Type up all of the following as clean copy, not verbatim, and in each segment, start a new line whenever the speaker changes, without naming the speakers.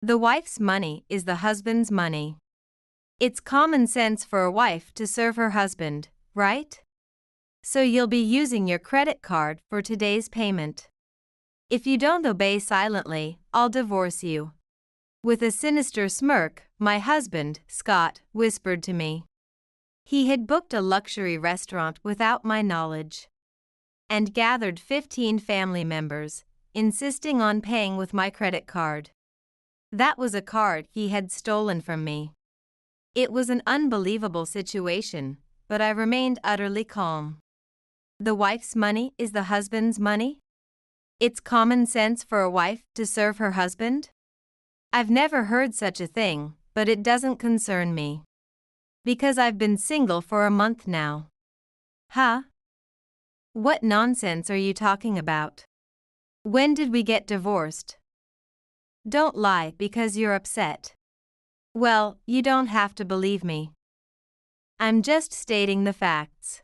The wife's money is the husband's money. It's common sense for a wife to serve her husband, right? So you'll be using your credit card for today's payment. If you don't obey silently, I'll divorce you. With a sinister smirk, my husband, Scott, whispered to me. He had booked a luxury restaurant without my knowledge and gathered 15 family members, insisting on paying with my credit card. That was a card he had stolen from me. It was an unbelievable situation, but I remained utterly calm. The wife's money is the husband's money? It's common sense for a wife to serve her husband? I've never heard such a thing, but it doesn't concern me. Because I've been single for a month now. Huh? What nonsense are you talking about? When did we get divorced? Don't lie because you're upset. Well, you don't have to believe me. I'm just stating the facts.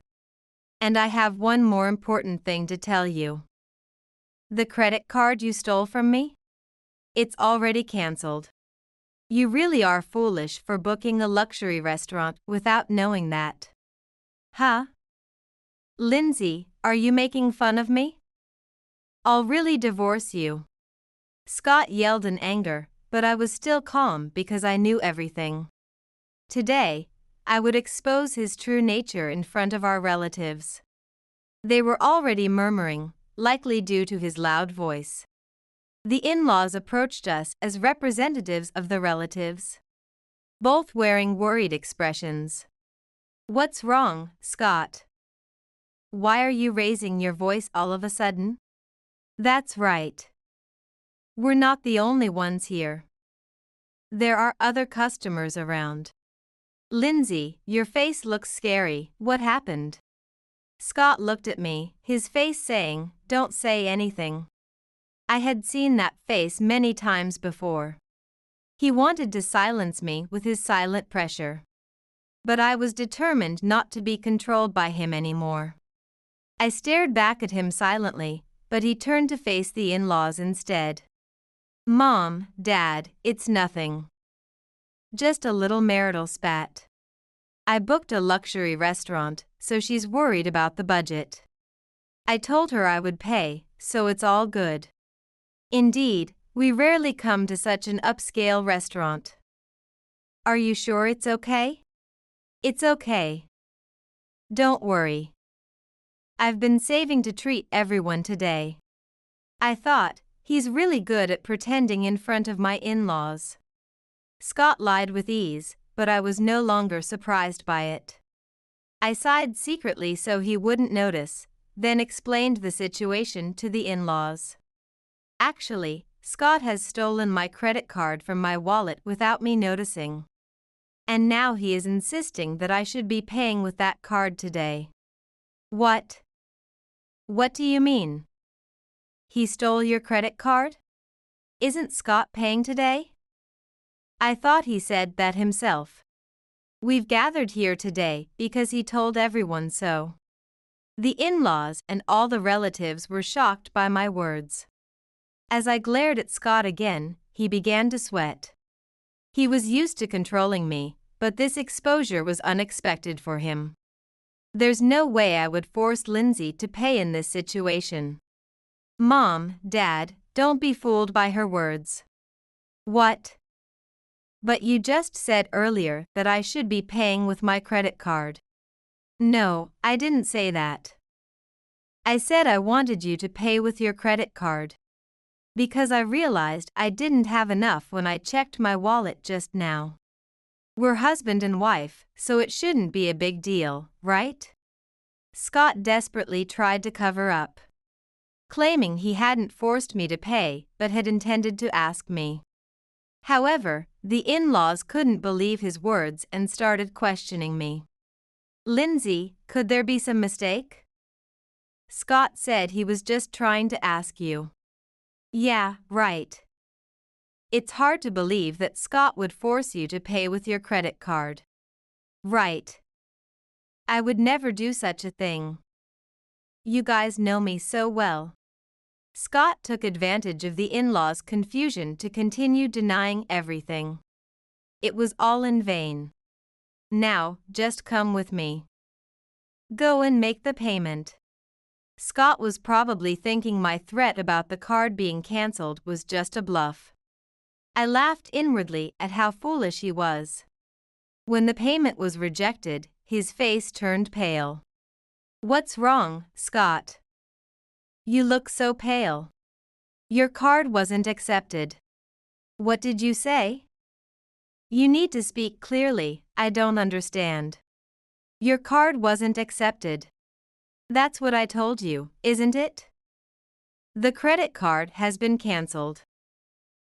And I have one more important thing to tell you. The credit card you stole from me? It's already canceled. You really are foolish for booking a luxury restaurant without knowing that. Huh? Lindsay, are you making fun of me? I'll really divorce you. Scott yelled in anger, but I was still calm because I knew everything. Today, I would expose his true nature in front of our relatives. They were already murmuring, likely due to his loud voice. The in-laws approached us as representatives of the relatives, both wearing worried expressions. What's wrong, Scott? Why are you raising your voice all of a sudden? That's right. We're not the only ones here. There are other customers around. Lindsay, your face looks scary. What happened? Scott looked at me, his face saying, "Don't say anything." I had seen that face many times before. He wanted to silence me with his silent pressure. But I was determined not to be controlled by him anymore. I stared back at him silently, but he turned to face the in-laws instead. Mom, Dad, it's nothing. Just a little marital spat. I booked a luxury restaurant, so she's worried about the budget. I told her I would pay, so it's all good. Indeed, we rarely come to such an upscale restaurant. Are you sure it's okay? It's okay. Don't worry. I've been saving to treat everyone today. I thought, he's really good at pretending in front of my in-laws. Scott lied with ease, but I was no longer surprised by it. I sighed secretly so he wouldn't notice, then explained the situation to the in-laws. Actually, Scott has stolen my credit card from my wallet without me noticing. And now he is insisting that I should be paying with that card today. What? What do you mean? He stole your credit card? Isn't Scott paying today? I thought he said that himself. We've gathered here today because he told everyone so. The in-laws and all the relatives were shocked by my words. As I glared at Scott again, he began to sweat. He was used to controlling me, but this exposure was unexpected for him. There's no way I would force Lindsay to pay in this situation. Mom, Dad, don't be fooled by her words. What? But you just said earlier that I should be paying with my credit card. No, I didn't say that. I said I wanted you to pay with your credit card. Because I realized I didn't have enough when I checked my wallet just now. We're husband and wife, so it shouldn't be a big deal, right? Scott desperately tried to cover up, claiming he hadn't forced me to pay but had intended to ask me. However, the in-laws couldn't believe his words and started questioning me. Lindsay, could there be some mistake? Scott said he was just trying to ask you. Yeah, right. It's hard to believe that Scott would force you to pay with your credit card. Right. I would never do such a thing. You guys know me so well. Scott took advantage of the in-laws' confusion to continue denying everything. It was all in vain. Now, just come with me. Go and make the payment. Scott was probably thinking my threat about the card being cancelled was just a bluff. I laughed inwardly at how foolish he was. When the payment was rejected, his face turned pale. What's wrong, Scott? You look so pale. Your card wasn't accepted. What did you say? You need to speak clearly, I don't understand. Your card wasn't accepted. That's what I told you, isn't it? The credit card has been cancelled.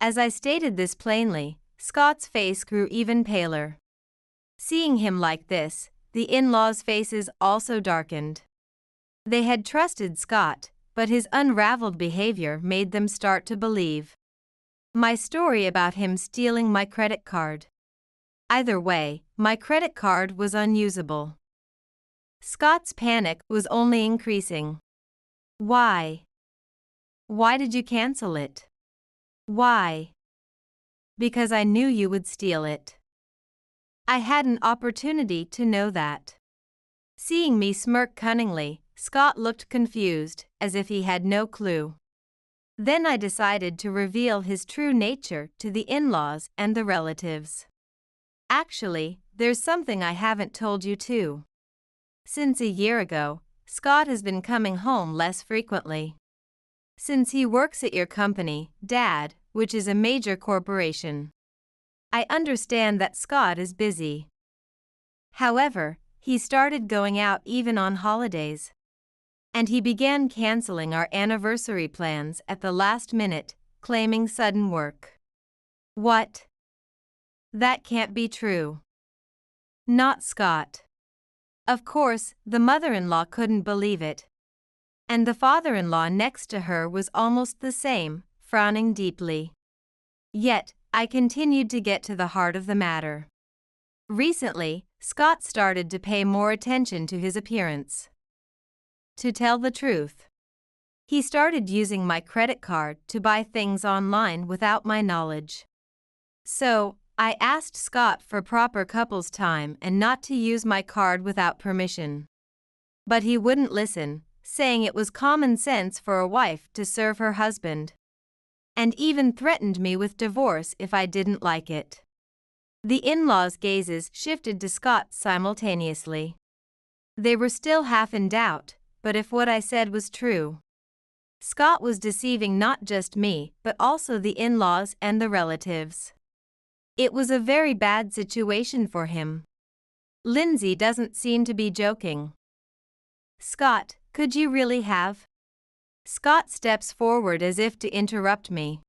As I stated this plainly, Scott's face grew even paler. Seeing him like this, the in-laws' faces also darkened. They had trusted Scott, but his unraveled behavior made them start to believe my story about him stealing my credit card. Either way, my credit card was unusable. Scott's panic was only increasing. Why? Why did you cancel it? Why? Because I knew you would steal it. I had an opportunity to know that. Seeing me smirk cunningly, Scott looked confused, as if he had no clue. Then I decided to reveal his true nature to the in-laws and the relatives. Actually, there's something I haven't told you too. Since a year ago, Scott has been coming home less frequently. Since he works at your company, Dad, which is a major corporation. I understand that Scott is busy. However, he started going out even on holidays. And he began canceling our anniversary plans at the last minute, claiming sudden work. What? That can't be true. Not Scott. Of course, the mother-in-law couldn't believe it. And the father-in-law next to her was almost the same, frowning deeply. Yet, I continued to get to the heart of the matter. Recently, Scott started to pay more attention to his appearance. To tell the truth, he started using my credit card to buy things online without my knowledge. So, I asked Scott for proper couples time and not to use my card without permission. But he wouldn't listen, saying it was common sense for a wife to serve her husband. And even threatened me with divorce if I didn't like it. The in-laws' gazes shifted to Scott simultaneously. They were still half in doubt, but if what I said was true, Scott was deceiving not just me, but also the in-laws and the relatives. It was a very bad situation for him. Lindsay doesn't seem to be joking. Scott, could you really have? Scott steps forward as if to interrupt me,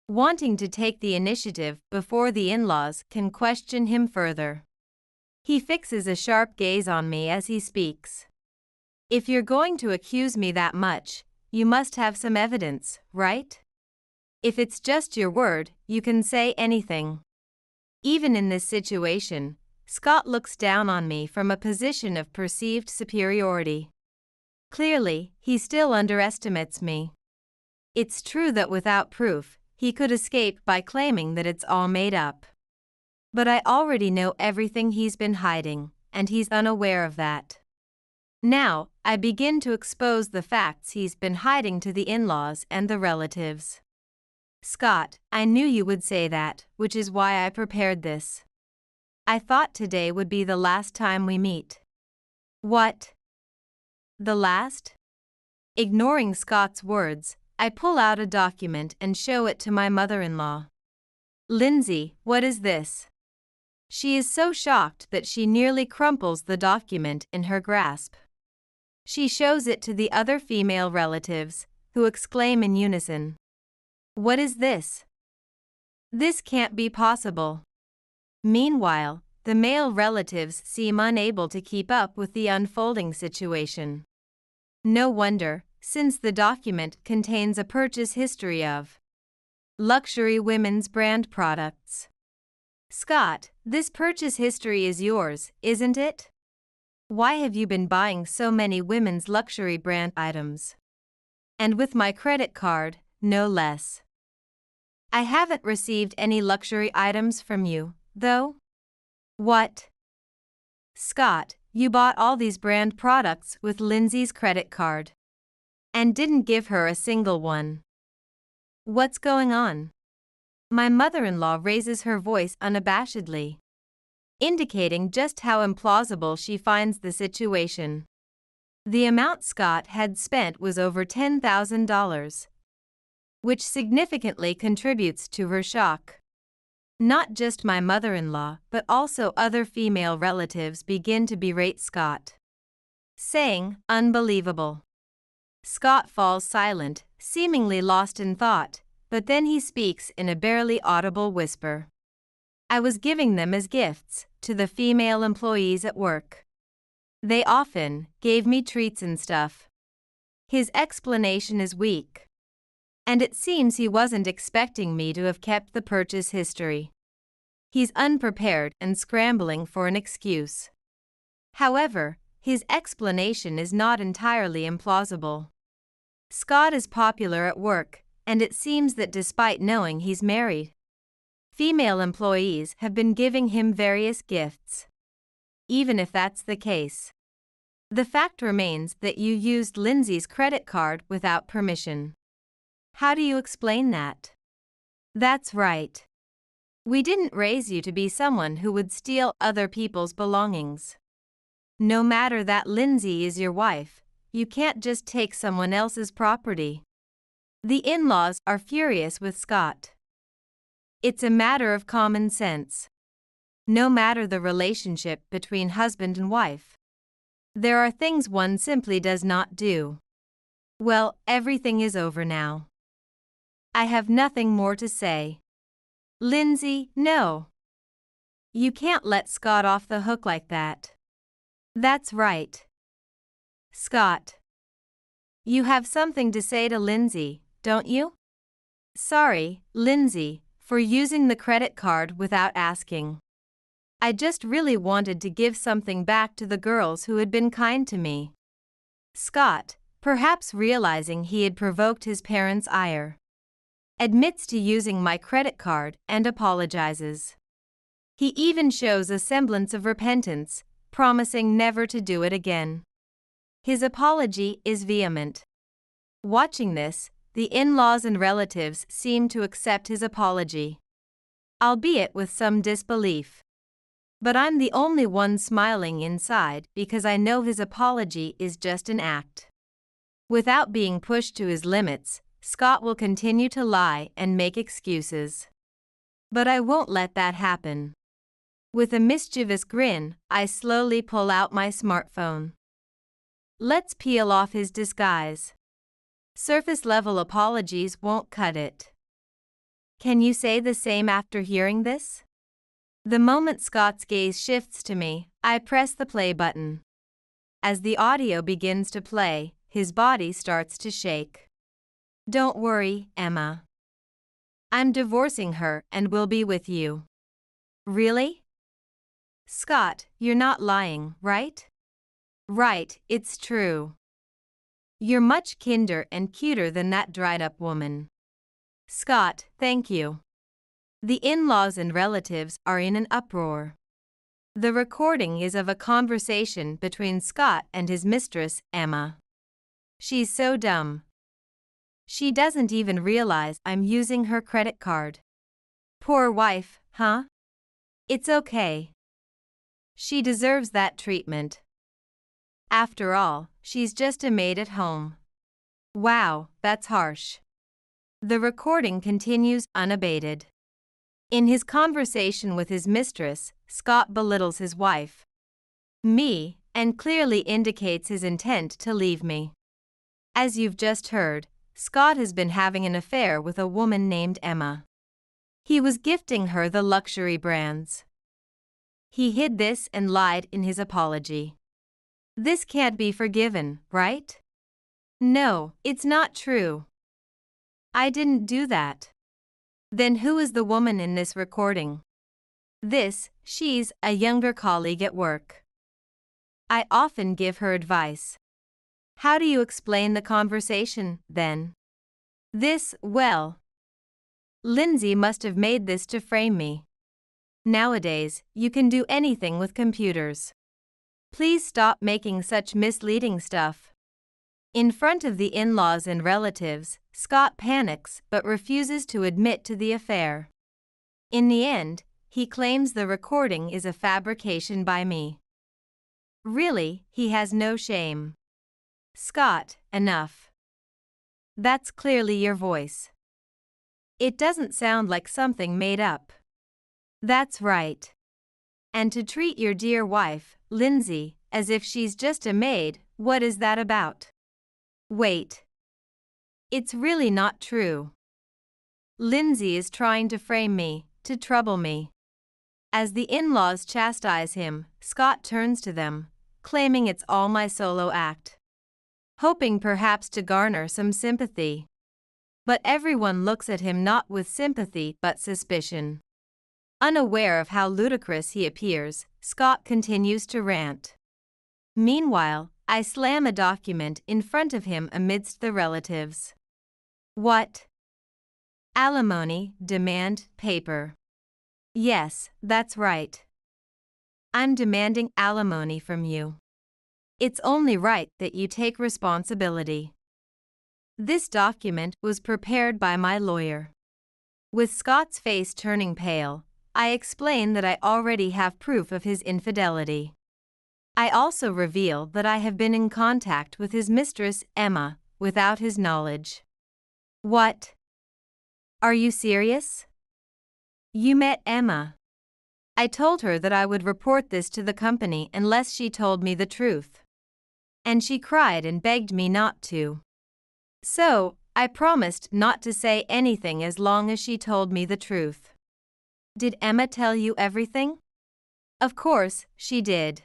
wanting to take the initiative before the in-laws can question him further. He fixes a sharp gaze on me as he speaks. If you're going to accuse me that much, you must have some evidence, right? If it's just your word, you can say anything. Even in this situation, Scott looks down on me from a position of perceived superiority. Clearly, he still underestimates me. It's true that without proof, he could escape by claiming that it's all made up. But I already know everything he's been hiding, and he's unaware of that. Now, I begin to expose the facts he's been hiding to the in-laws and the relatives. Scott, I knew you would say that, which is why I prepared this. I thought today would be the last time we meet. What? The last? Ignoring Scott's words, I pull out a document and show it to my mother-in-law. Lindsay, what is this? She is so shocked that she nearly crumples the document in her grasp. She shows it to the other female relatives, who exclaim in unison. What is this? This can't be possible. Meanwhile, the male relatives seem unable to keep up with the unfolding situation. No wonder, since the document contains a purchase history of luxury women's brand products. Scott, this purchase history is yours, isn't it? Why have you been buying so many women's luxury brand items? And with my credit card, no less. I haven't received any luxury items from you, though. What? Scott, you bought all these brand products with Lindsay's credit card. And didn't give her a single one. What's going on? My mother-in-law raises her voice unabashedly, indicating just how implausible she finds the situation. The amount Scott had spent was over $10,000, which significantly contributes to her shock. Not just my mother-in-law, but also other female relatives begin to berate Scott, saying, "Unbelievable." Scott falls silent, seemingly lost in thought, but then he speaks in a barely audible whisper. "I was giving them as gifts to the female employees at work. They often gave me treats and stuff." His explanation is weak, and it seems he wasn't expecting me to have kept the purchase history. He's unprepared and scrambling for an excuse. However, his explanation is not entirely implausible. Scott is popular at work, and it seems that despite knowing he's married, female employees have been giving him various gifts. Even if that's the case, the fact remains that you used Lindsay's credit card without permission. How do you explain that? That's right. We didn't raise you to be someone who would steal other people's belongings. No matter that Lindsay is your wife, you can't just take someone else's property. The in-laws are furious with Scott. It's a matter of common sense. No matter the relationship between husband and wife, there are things one simply does not do. Well, everything is over now. I have nothing more to say. Lindsay, no. You can't let Scott off the hook like that. That's right. Scott. You have something to say to Lindsay, don't you? Sorry, Lindsay, for using the credit card without asking. I just really wanted to give something back to the girls who had been kind to me. Scott, perhaps realizing he had provoked his parents' ire, admits to using my credit card and apologizes. He even shows a semblance of repentance, promising never to do it again. His apology is vehement. Watching this, the in-laws and relatives seem to accept his apology, albeit with some disbelief. But I'm the only one smiling inside because I know his apology is just an act. Without being pushed to his limits, Scott will continue to lie and make excuses. But I won't let that happen. With a mischievous grin, I slowly pull out my smartphone. Let's peel off his disguise. Surface-level apologies won't cut it. Can you say the same after hearing this? The moment Scott's gaze shifts to me, I press the play button. As the audio begins to play, his body starts to shake. Don't worry, Emma. I'm divorcing her and will be with you. Really? Scott, you're not lying, right? Right, it's true. You're much kinder and cuter than that dried-up woman. Scott, thank you. The in-laws and relatives are in an uproar. The recording is of a conversation between Scott and his mistress, Emma. She's so dumb. She doesn't even realize I'm using her credit card. Poor wife, huh? It's okay. She deserves that treatment. After all, she's just a maid at home. Wow, that's harsh. The recording continues unabated. In his conversation with his mistress, Scott belittles his wife, me, and clearly indicates his intent to leave me. As you've just heard, Scott has been having an affair with a woman named Emma. He was gifting her the luxury brands. He hid this and lied in his apology. This can't be forgiven, right? No, it's not true. I didn't do that. Then who is the woman in this recording? She's a younger colleague at work. I often give her advice. How do you explain the conversation, then? Well, Lindsay must have made this to frame me. Nowadays, you can do anything with computers. Please stop making such misleading stuff. In front of the in-laws and relatives, Scott panics but refuses to admit to the affair. In the end, he claims the recording is a fabrication by me. Really, he has no shame. Scott, enough. That's clearly your voice. It doesn't sound like something made up. That's right. And to treat your dear wife, Lindsay, as if she's just a maid, what is that about? Wait. It's really not true. Lindsay is trying to frame me, to trouble me. As the in-laws chastise him, Scott turns to them, claiming it's all my solo act, hoping perhaps to garner some sympathy. But everyone looks at him not with sympathy but suspicion. Unaware of how ludicrous he appears, Scott continues to rant. Meanwhile, I slam a document in front of him amidst the relatives. What? Alimony demand paper. Yes, that's right. I'm demanding alimony from you. It's only right that you take responsibility. This document was prepared by my lawyer. With Scott's face turning pale, I explain that I already have proof of his infidelity. I also reveal that I have been in contact with his mistress, Emma, without his knowledge. What? Are you serious? You met Emma. I told her that I would report this to the company unless she told me the truth. And she cried and begged me not to. So, I promised not to say anything as long as she told me the truth. Did Emma tell you everything? Of course, she did.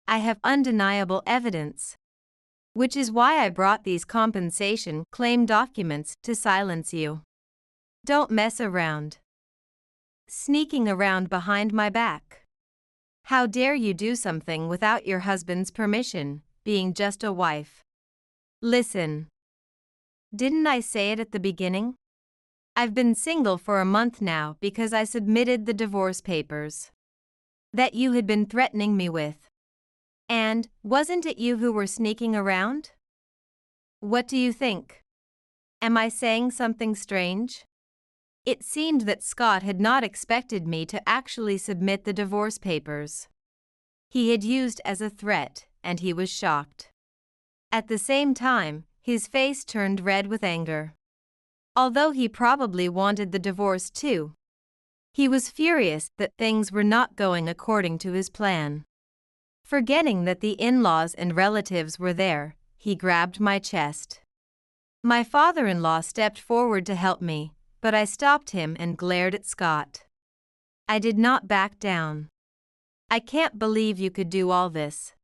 I have undeniable evidence. Which is why I brought these compensation claim documents to silence you. Don't mess around. Sneaking around behind my back. How dare you do something without your husband's permission, being just a wife? Listen. Didn't I say it at the beginning? I've been single for a month now because I submitted the divorce papers that you had been threatening me with. And, wasn't it you who were sneaking around? What do you think? Am I saying something strange? It seemed that Scott had not expected me to actually submit the divorce papers. He had used as a threat, and he was shocked. At the same time, his face turned red with anger. Although he probably wanted the divorce too. He was furious that things were not going according to his plan. Forgetting that the in-laws and relatives were there, he grabbed my chest. My father-in-law stepped forward to help me, but I stopped him and glared at Scott. I did not back down. I can't believe you could do all this.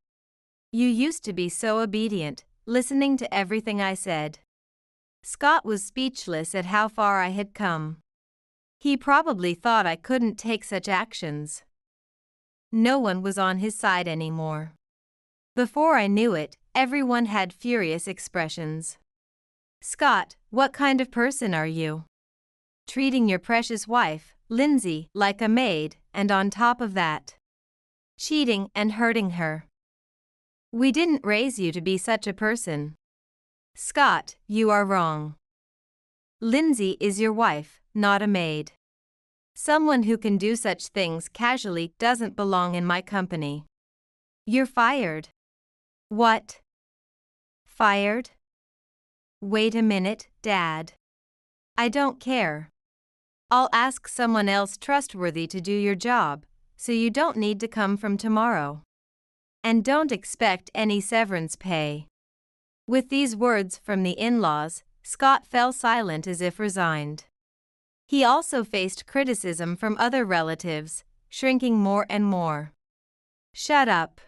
You used to be so obedient, listening to everything I said. Scott was speechless at how far I had come. He probably thought I couldn't take such actions. No one was on his side anymore. Before I knew it, everyone had furious expressions. Scott, what kind of person are you? Treating your precious wife, Lindsay, like a maid, and on top of that, cheating and hurting her. We didn't raise you to be such a person. Scott, you are wrong. Lindsay is your wife, not a maid. Someone who can do such things casually doesn't belong in my company. You're fired. What? Fired? Wait a minute, Dad. I don't care. I'll ask someone else trustworthy to do your job, so you don't need to come from tomorrow. And don't expect any severance pay. With these words from the in-laws, Scott fell silent as if resigned. He also faced criticism from other relatives, shrinking more and more. Shut up.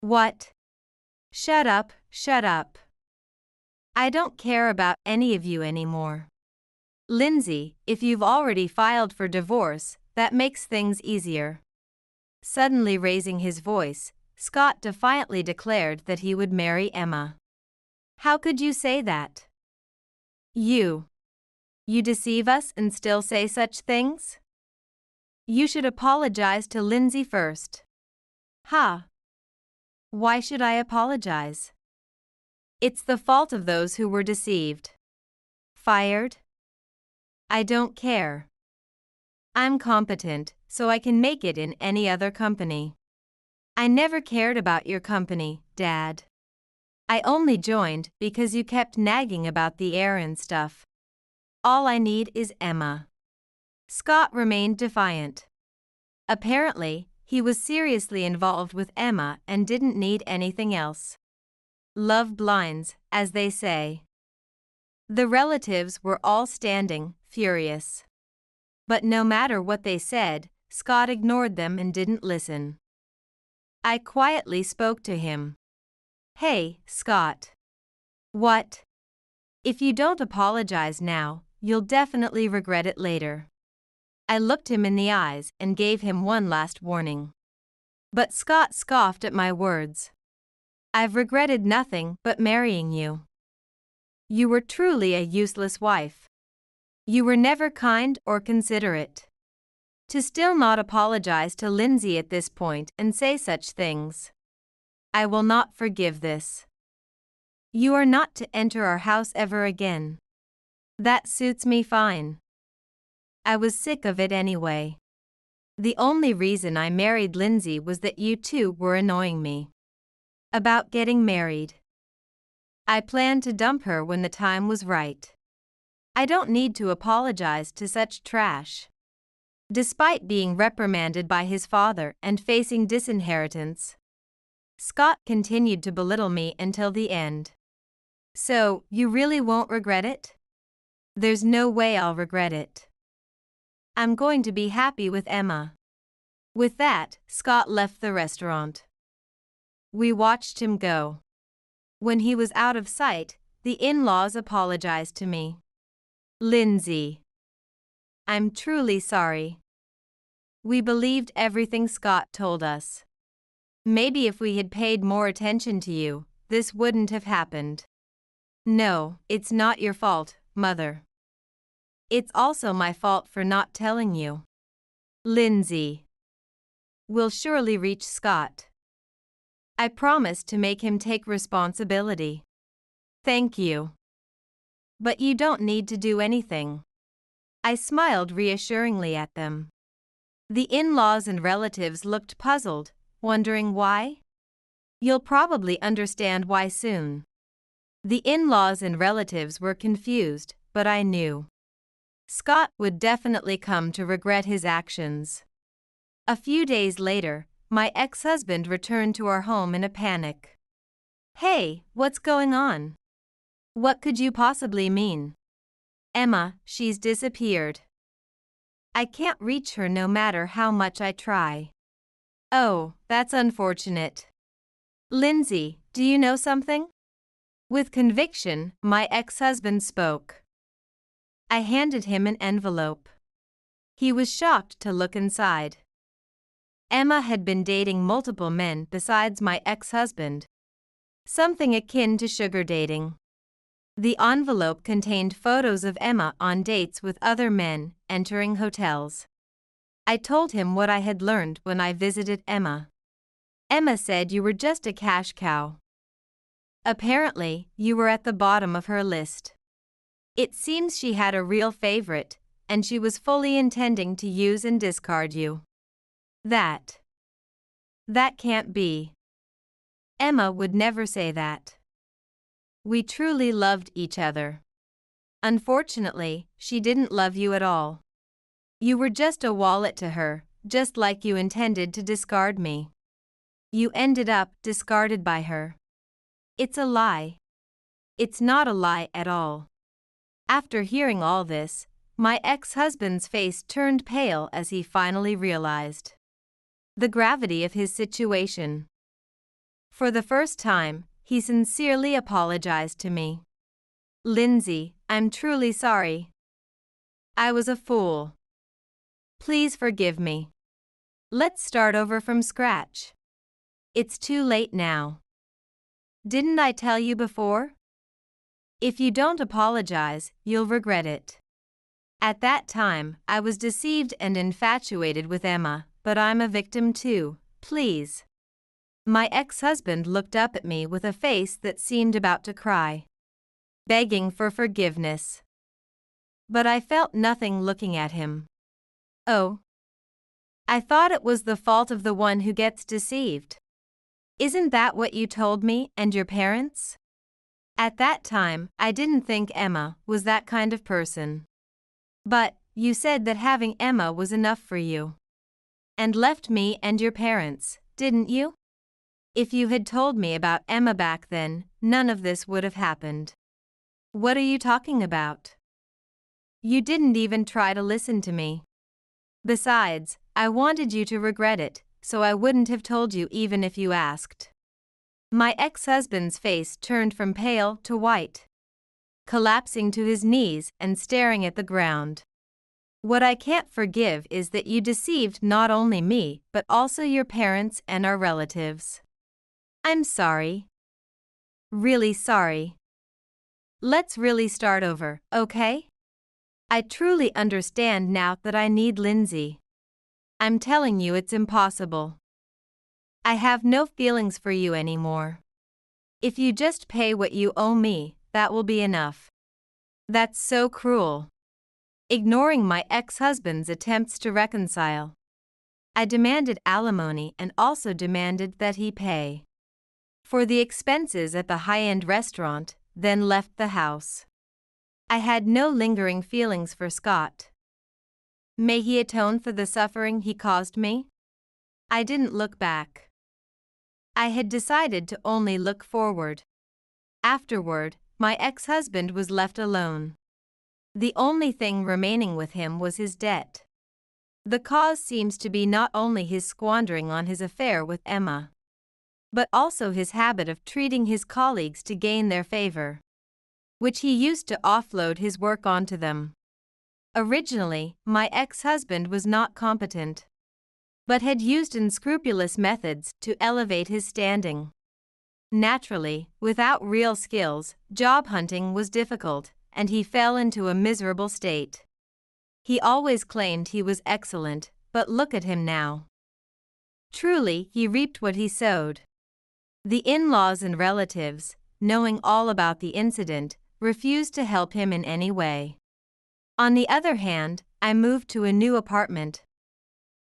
What? Shut up, shut up. I don't care about any of you anymore. Lindsay, if you've already filed for divorce, that makes things easier. Suddenly raising his voice, Scott defiantly declared that he would marry Emma. How could you say that? You deceive us and still say such things? You should apologize to Lindsay first. Ha! Why should I apologize? It's the fault of those who were deceived. Fired? I don't care. I'm competent, so I can make it in any other company. I never cared about your company, Dad. I only joined because you kept nagging about the air and stuff. All I need is Emma. Scott remained defiant. Apparently, he was seriously involved with Emma and didn't need anything else. Love blinds, as they say. The relatives were all standing, furious. But no matter what they said, Scott ignored them and didn't listen. I quietly spoke to him. Hey, Scott. What? If you don't apologize now, you'll definitely regret it later. I looked him in the eyes and gave him one last warning. But Scott scoffed at my words. I've regretted nothing but marrying you. You were truly a useless wife. You were never kind or considerate. To still not apologize to Lindsay at this point and say such things. I will not forgive this. You are not to enter our house ever again. That suits me fine. I was sick of it anyway. The only reason I married Lindsay was that you two were annoying me. About getting married. I planned to dump her when the time was right. I don't need to apologize to such trash. Despite being reprimanded by his father and facing disinheritance, Scott continued to belittle me until the end. So, you really won't regret it? There's no way I'll regret it. I'm going to be happy with Emma. With that, Scott left the restaurant. We watched him go. When he was out of sight, the in-laws apologized to me. Lindsay. I'm truly sorry. We believed everything Scott told us. Maybe if we had paid more attention to you, this wouldn't have happened. No, it's not your fault, Mother. It's also my fault for not telling you. Lindsay. We'll surely reach Scott. I promised to make him take responsibility. Thank you. But you don't need to do anything. I smiled reassuringly at them. The in-laws and relatives looked puzzled, wondering why. You'll probably understand why soon. The in-laws and relatives were confused, but I knew. Scott would definitely come to regret his actions. A few days later, my ex-husband returned to our home in a panic. Hey, what's going on? What could you possibly mean? Emma, she's disappeared. I can't reach her no matter how much I try. Oh, that's unfortunate. Lindsay, do you know something? With conviction, my ex-husband spoke. I handed him an envelope. He was shocked to look inside. Emma had been dating multiple men besides my ex-husband. Something akin to sugar dating. The envelope contained photos of Emma on dates with other men, entering hotels. I told him what I had learned when I visited Emma. Emma said you were just a cash cow. Apparently, you were at the bottom of her list. It seems she had a real favorite, and she was fully intending to use and discard you. That can't be. Emma would never say that. We truly loved each other. Unfortunately, she didn't love you at all. You were just a wallet to her, just like you intended to discard me. You ended up discarded by her. It's a lie. It's not a lie at all. After hearing all this, my ex-husband's face turned pale as he finally realized the gravity of his situation. For the first time, he sincerely apologized to me. Lindsay, I'm truly sorry. I was a fool. Please forgive me. Let's start over from scratch. It's too late now. Didn't I tell you before? If you don't apologize, you'll regret it. At that time, I was deceived and infatuated with Emma, but I'm a victim too, please. My ex-husband looked up at me with a face that seemed about to cry, begging for forgiveness. But I felt nothing looking at him. Oh. I thought it was the fault of the one who gets deceived. Isn't that what you told me and your parents? At that time, I didn't think Emma was that kind of person. But, you said that having Emma was enough for you. And left me and your parents, didn't you? If you had told me about Emma back then, none of this would have happened. What are you talking about? You didn't even try to listen to me. Besides, I wanted you to regret it, so I wouldn't have told you even if you asked. My ex-husband's face turned from pale to white, collapsing to his knees and staring at the ground. What I can't forgive is that you deceived not only me but also your parents and our relatives. I'm sorry. Really sorry. Let's really start over, okay? I truly understand now that I need Lindsay. I'm telling you it's impossible. I have no feelings for you anymore. If you just pay what you owe me, that will be enough. That's so cruel. Ignoring my ex-husband's attempts to reconcile, I demanded alimony and also demanded that he pay for the expenses at the high-end restaurant, then left the house. I had no lingering feelings for Scott. May he atone for the suffering he caused me? I didn't look back. I had decided to only look forward. Afterward, my ex-husband was left alone. The only thing remaining with him was his debt. The cause seems to be not only his squandering on his affair with Emma, but also his habit of treating his colleagues to gain their favor, which he used to offload his work onto them. Originally, my ex-husband was not competent, but had used unscrupulous methods to elevate his standing. Naturally, without real skills, job hunting was difficult, and he fell into a miserable state. He always claimed he was excellent, but look at him now. Truly, he reaped what he sowed. The in-laws and relatives, knowing all about the incident, refused to help him in any way. On the other hand, I moved to a new apartment,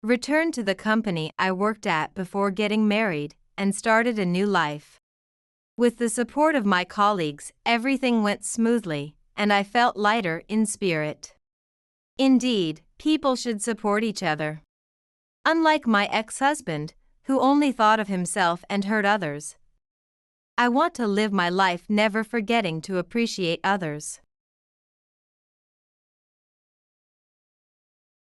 returned to the company I worked at before getting married, and started a new life. With the support of my colleagues, everything went smoothly, and I felt lighter in spirit. Indeed, people should support each other. Unlike my ex-husband, who only thought of himself and hurt others, I want to live my life never forgetting to appreciate others.